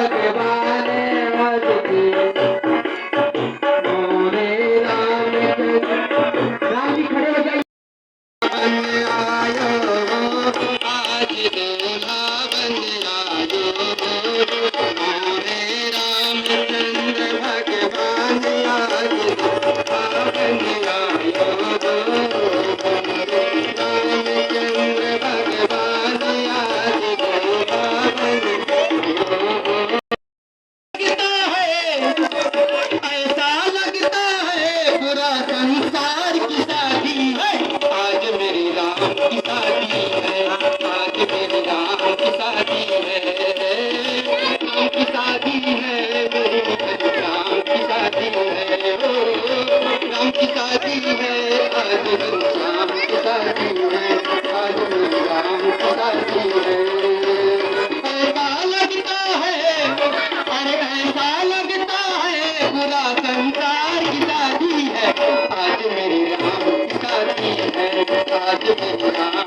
भगवान आज की मोरे रामचंद्र। राम जी खड़े हो जाइए। आयो आज दूल्हा बन आयो मोरे रामचंद्र भगवान आज दूल्हा बन आयो मोरे रामचंद्र भगवान आज दूल्हा बन ऐसा लगता है पूरा संसार की शादी है आज मेरी राम की शादी है आज मेरी राम की शादी है राम की शादी है मेरी राम की शादी है राम की शादी है आज राम की शादी है आज मेरी राम की शादी है ऐसा लगता है अरे ऐसा लगता है पूरा संसार की शादी है आज मेरी राम की शादी है आज मेरी राम